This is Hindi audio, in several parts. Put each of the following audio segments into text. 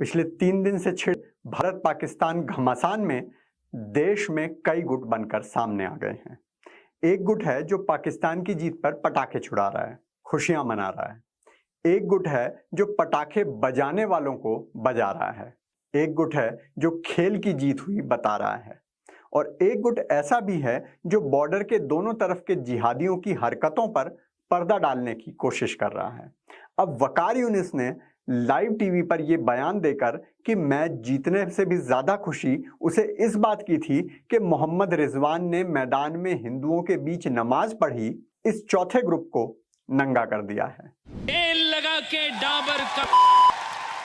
पिछले 3 दिन से छिड़ भारत पाकिस्तान घमासान में देश में कई गुट बनकर सामने आ गए हैं। एक गुट है जो पाकिस्तान की जीत पर पटाखे छुड़ा रहा है, खुशियां मना रहा है। एक गुट है जो पटाखे बजाने वालों को बजा रहा है। एक गुट है जो खेल की जीत हुई बता रहा है। और एक गुट ऐसा भी है जो बॉर्डर के दोनों तरफ के जिहादियों की हरकतों पर पर्दा डालने की कोशिश कर रहा है। अब वकार यूनिस ने लाइव टीवी पर यह बयान देकर कि मैच जीतने से भी ज्यादा खुशी उसे इस बात की थी कि मोहम्मद रिजवान ने मैदान में हिंदुओं के बीच नमाज पढ़ी, इस चौथे ग्रुप को नंगा कर दिया है। तेल लगा के डाबर का,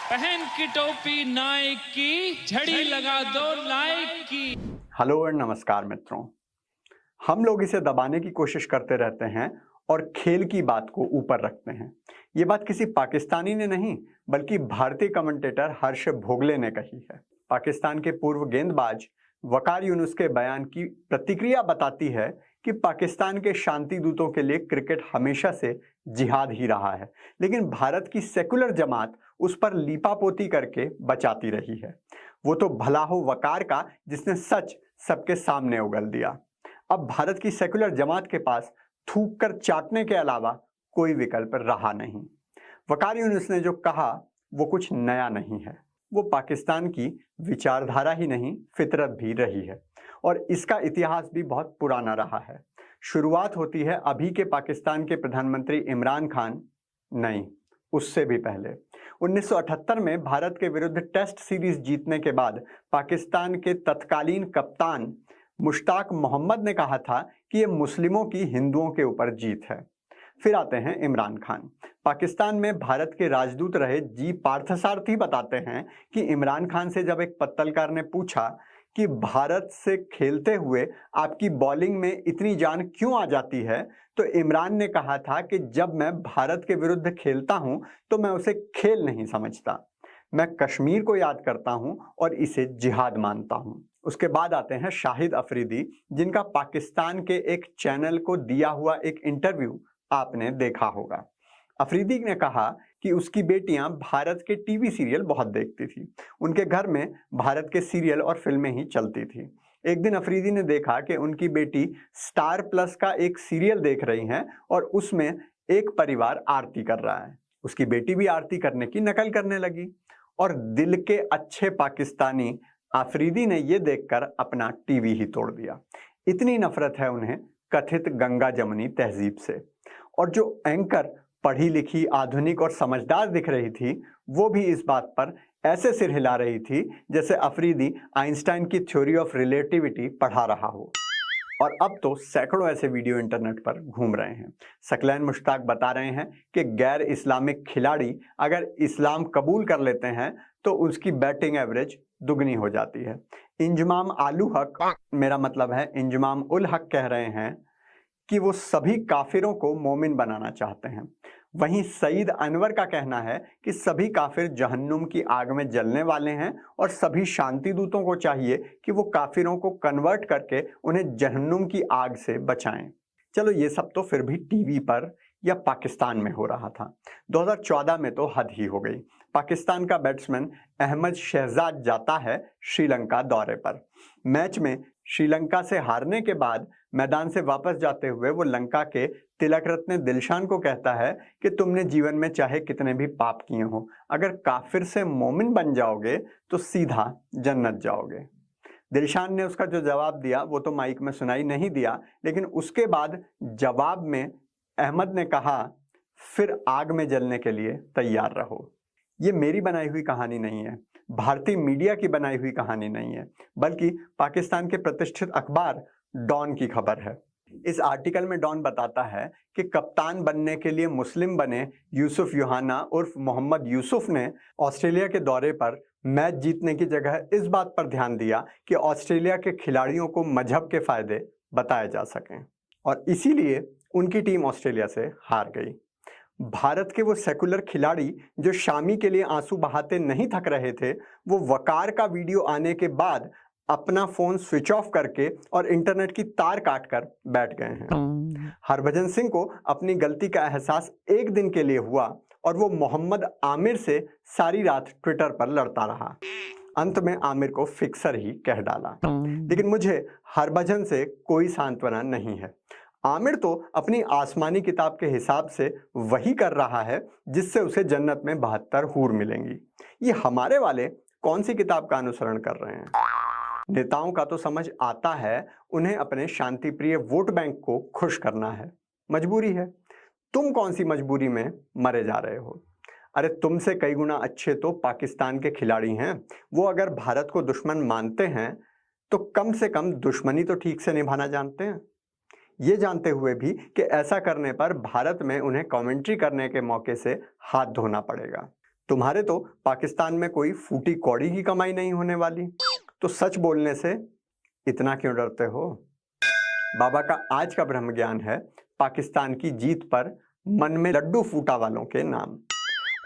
पहन की टोपी नाइक की, झड़ी लगा दो लाइक की। हेलो और नमस्कार मित्रों, हम लोग इसे दबाने की कोशिश करते रहते हैं और खेल की बात को ऊपर रखते हैं। ये बात किसी पाकिस्तानी ने नहीं बल्कि भारतीय कमेंटेटर हर्ष भोगले ने कही है। पाकिस्तान के पूर्व गेंदबाज वकार यूनुस के बयान की प्रतिक्रिया बताती है कि पाकिस्तान के शांति दूतों के लिए क्रिकेट हमेशा से जिहाद ही रहा है, लेकिन भारत की सेकुलर जमात उस पर लीपापोती करके बचाती रही है। वो तो भला हो वकार का जिसने सच सबके सामने उगल दिया। अब भारत की सेकुलर जमात के पास थूक कर चाटने के अलावा कोई विकल्प रहा नहीं। वकार यूनुस ने जो कहा वो कुछ नया नहीं है, वो पाकिस्तान की विचारधारा ही नहीं फितरत भी रही है और इसका इतिहास भी बहुत पुराना रहा है। शुरुआत होती है अभी के पाकिस्तान के प्रधानमंत्री इमरान खान, नहीं उससे भी पहले 1978 में भारत के विरुद्ध टेस्ट सीरीज जीतने के बाद पाकिस्तान के तत्कालीन कप्तान मुश्ताक मोहम्मद ने कहा था कि यह मुस्लिमों की हिंदुओं के ऊपर जीत है। फिर आते हैं इमरान खान। पाकिस्तान में भारत के राजदूत रहे जी पार्थसारथी बताते हैं कि इमरान खान से जब एक पत्रकार ने पूछा कि भारत से खेलते हुए आपकी बॉलिंग में इतनी जान क्यों आ जाती है, तो इमरान ने कहा था कि जब मैं भारत के विरुद्ध खेलता हूं तो मैं उसे खेल नहीं समझता, मैं कश्मीर को याद करता हूं और इसे जिहाद मानता हूं। उसके बाद आते हैं शाहिद अफरीदी, जिनका पाकिस्तान के एक चैनल को दिया हुआ एक इंटरव्यू आपने देखा होगा। अफरीदी ने कहा कि उसकी बेटियां भारत के टीवी सीरियल बहुत देखती थी, उनके घर में भारत के सीरियल और फिल्में ही चलती थी। एक दिन अफरीदी ने देखा कि उनकी बेटी स्टार प्लस का एक सीरियल देख रही हैं और उसमें एक परिवार आरती कर रहा है। उसकी बेटी भी आरती करने की नकल करने लगी और दिल के अच्छे पाकिस्तानी अफरीदी ने यह देखकर अपना टीवी ही तोड़ दिया। इतनी नफरत है उन्हें कथित गंगा जमनी तहजीब से। और जो एंकर पढ़ी लिखी, आधुनिक और समझदार दिख रही थी, वो भी इस बात पर ऐसे सिर हिला रही थी जैसे अफरीदी आइंस्टाइन की थ्योरी ऑफ रिलेटिविटी पढ़ा रहा हो। और अब तो सैकड़ों ऐसे वीडियो इंटरनेट पर घूम रहे हैं। सकलैन मुश्ताक बता रहे हैं कि गैर इस्लामिक खिलाड़ी अगर इस्लाम कबूल कर लेते हैं तो उसकी बैटिंग एवरेज दुगनी हो जाती है। इंजमाम आलू हक, मेरा मतलब है इंजमाम उल हक, कह रहे हैं कि वो सभी काफिरों को मोमिन बनाना चाहते हैं। वहीं सईद अनवर का कहना है कि सभी काफिर जहन्नुम की आग में जलने वाले हैं और सभी शांति दूतों को चाहिए कि वो काफिरों को कन्वर्ट करके उन्हें जहन्नुम की आग से बचाएं। चलो ये सब तो फिर भी टीवी पर या पाकिस्तान में हो रहा था। 2014 में तो हद ही हो गई। पाकिस्तान का बैट्समैन अहमद शहजाद जाता है श्रीलंका दौरे पर। मैच में श्रीलंका से हारने के बाद मैदान से वापस जाते हुए वो लंका के तिलक रत्न दिलशान को कहता है कि तुमने जीवन में चाहे कितने भी पाप किए हो, अगर काफिर से मोमिन बन जाओगे तो सीधा जन्नत जाओगे। दिलशान ने उसका जो जवाब दिया वो तो माइक में सुनाई नहीं दिया, लेकिन उसके बाद जवाब में अहमद ने कहा, फिर आग में जलने के लिए तैयार रहो। ये मेरी बनाई हुई कहानी नहीं है, भारतीय मीडिया की बनाई हुई कहानी नहीं है, बल्कि पाकिस्तान के प्रतिष्ठित अखबार डॉन की खबर है। इस आर्टिकल में डॉन बताता है कि कप्तान बनने के लिए मुस्लिम बने यूसुफ यूहाना उर्फ मोहम्मद यूसुफ ने ऑस्ट्रेलिया के दौरे पर मैच जीतने की जगह इस बात पर ध्यान दिया कि ऑस्ट्रेलिया के खिलाड़ियों को मजहब के फायदे बताए जा सकें और इसीलिए उनकी टीम ऑस्ट्रेलिया से हार गई। भारत के वो सेकुलर खिलाड़ी जो शामी के लिए आंसू बहाते नहीं थक रहे थे, वो वकार का वीडियो आने के बाद अपना फोन स्विच ऑफ करके और इंटरनेट की तार काटकर बैठ गए हैं। हरभजन सिंह को अपनी गलती का एहसास एक दिन के लिए हुआ और वो मोहम्मद आमिर से सारी रात ट्विटर पर लड़ता रहा। अंत में आमिर को फिक्सर ही कह डाला। लेकिन मुझे हरभजन से कोई सांत्वना नहीं है। आमिर तो अपनी आसमानी किताब के हिसाब से वही कर रहा है जिससे उसे जन्नत में 72 हूर मिलेंगी। ये हमारे वाले कौन सी किताब का अनुसरण कर रहे हैं? नेताओं का तो समझ आता है, उन्हें अपने शांतिप्रिय वोट बैंक को खुश करना है, मजबूरी है। तुम कौन सी मजबूरी में मरे जा रहे हो? अरे तुमसे कई गुना अच्छे तो पाकिस्तान के खिलाड़ी हैं। वो अगर भारत को दुश्मन मानते हैं तो कम से कम दुश्मनी तो ठीक से निभाना जानते हैं। ये जानते हुए भी कि ऐसा करने पर भारत में उन्हें कमेंट्री करने के मौके से हाथ धोना पड़ेगा। तुम्हारे तो पाकिस्तान में कोई फूटी कौड़ी की कमाई नहीं होने वाली, तो सच बोलने से इतना क्यों डरते हो? बाबा का आज का ब्रह्म ज्ञान है पाकिस्तान की जीत पर मन में लड्डू फूटा वालों के नाम।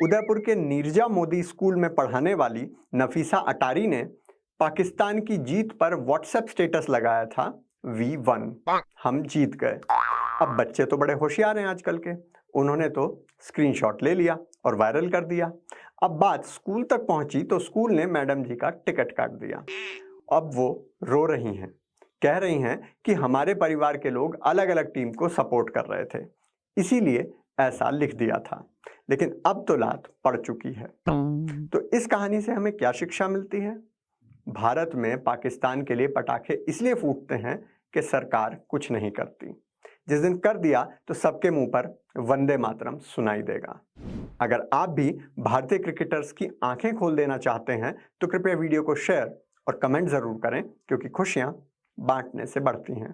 उदयपुर के नीरजा मोदी स्कूल में पढ़ाने वाली नफीसा अटारी ने पाकिस्तान की जीत पर व्हाट्सएप स्टेटस लगाया था, वी वन, हम जीत गए। अब बच्चे तो बड़े होशियार हैं आजकल के, उन्होंने तो स्क्रीनशॉट ले लिया और वायरल कर दिया। अब बात स्कूल तक पहुंची तो स्कूल ने मैडम जी का टिकट काट दिया। अब वो रो रही हैं, कह रही हैं कि हमारे परिवार के लोग अलग अलग टीम को सपोर्ट कर रहे थे, इसीलिए ऐसा लिख दिया था। लेकिन अब तो लात पड़ चुकी है। तो इस कहानी से हमें क्या शिक्षा मिलती है? भारत में पाकिस्तान के लिए पटाखे इसलिए फूटते हैं कि सरकार कुछ नहीं करती। जिस दिन कर दिया तो सबके मुंह पर वंदे मातरम सुनाई देगा। अगर आप भी भारतीय क्रिकेटर्स की आंखें खोल देना चाहते हैं तो कृपया वीडियो को शेयर और कमेंट जरूर करें, क्योंकि खुशियां बांटने से बढ़ती हैं।